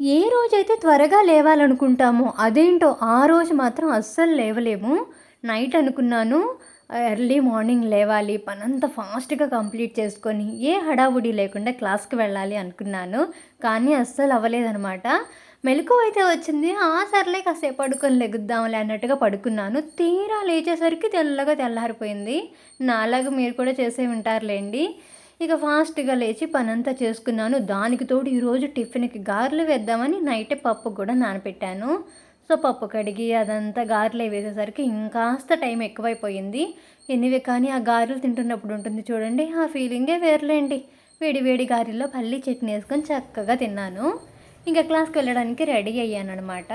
ఏ రోజైతే త్వరగా లేవాలనుకుంటామో అదేంటో ఆ రోజు మాత్రం అస్సలు లేవలేము. నైట్ అనుకున్నాను ఎర్లీ మార్నింగ్ లేవాలి, పనంతా ఫాస్ట్‌గా కంప్లీట్ చేసుకొని, ఏ హడావుడి లేకుండా క్లాస్‌కి వెళ్ళాలి అనుకున్నాను. కానీ అస్సలు అవ్వలేదనమాట. మెలకువైతే వచ్చింది. సర్లే కాసేపు పడుకొని లెగుద్దాంలే అన్నట్టుగా పడుకున్నాను. తీరా లేచేసరికి తెల్లగా తెల్లారిపోయింది. నాలాగా మీరు కూడా చేసే ఉంటారులెండి. ఇక ఫాస్ట్‌గా లేచి పనంతా చేసుకున్నాను. దానికి తోడు ఈరోజు టిఫిన్‌కి గారెలు వేద్దామని నైటే పప్పు కూడా నానబెట్టాను. సో, పప్పు కడిగి అదంతా గారెలయి వేసేసరికి ఇంకాస్త టైం ఎక్కువైపోయింది. ఎనీవే కానీ ఆ గారెలు తింటున్నప్పుడు ఉంటుంది చూడండి, ఆ ఫీలింగే వేరులేండి. వేడి వేడి గారెల్లో పల్లీ చట్నీ ఏసుకొని చక్కగా తిన్నాను. ఇంక క్లాస్‌కి వెళ్ళడానికి రెడీ అయ్యాననమాట.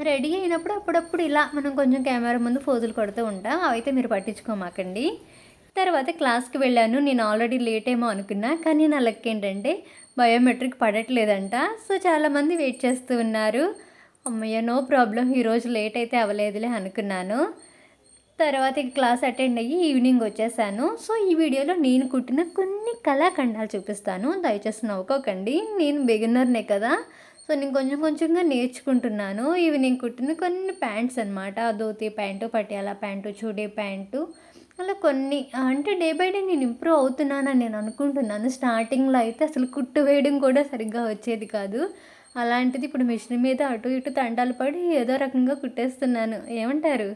రెడీ అయినప్పుడు అప్పుడప్పుడు ఇలా మనం కొంచెం కెమెరా ముందు ఫోజులు కొడుతూ ఉంటాం. అవైతే మీరు పట్టించుకోమాకండి. తర్వాత క్లాస్‌కి వెళ్ళాను. నేను ఆల్రెడీ లేటేమో అనుకున్నా. కానీ నా లక్ ఏంటంటే బయోమెట్రిక్ పడట్లేదంట. సో, చాలామంది వెయిట్ చేస్తూ ఉన్నారు. హమ్మయ్య! నో ప్రాబ్లమ్, ఈరోజు లేట్ అయితే అవ్వలేదులే అనుకున్నాను. తర్వాత ఇక క్లాస్ అటెండ్ అయ్యి ఈవినింగ్ వచ్చేసాను. సో, ఈ వీడియోలో నేను కుట్టిన కొన్ని కళాఖండాలు చూపిస్తాను. దయచేసి నవ్వుకోకండి. నేను బిగినర్‌నే కదా! సో, నేను కొంచెం కొంచెంగా నేర్చుకుంటున్నాను. ఇవి నేను కుట్టిన కొన్ని ప్యాంట్స్ అనమాట. Dhoti pant, Patiala pant, chudi pant, అలా కొన్ని అంటే డే బై డే నేను ఇంప్రూవ్ అవుతున్నానని నేను అనుకుంటున్నాను. స్టార్టింగ్‌లో అయితే అసలు కుట్టు వేయడం కూడా సరిగ్గా వచ్చేది కాదు. అలాంటిది ఇప్పుడు మిషన్ మీద అటు ఇటు తంటాలు పడి ఏదో రకంగా కుట్టేస్తున్నాను. ఏమంటారు?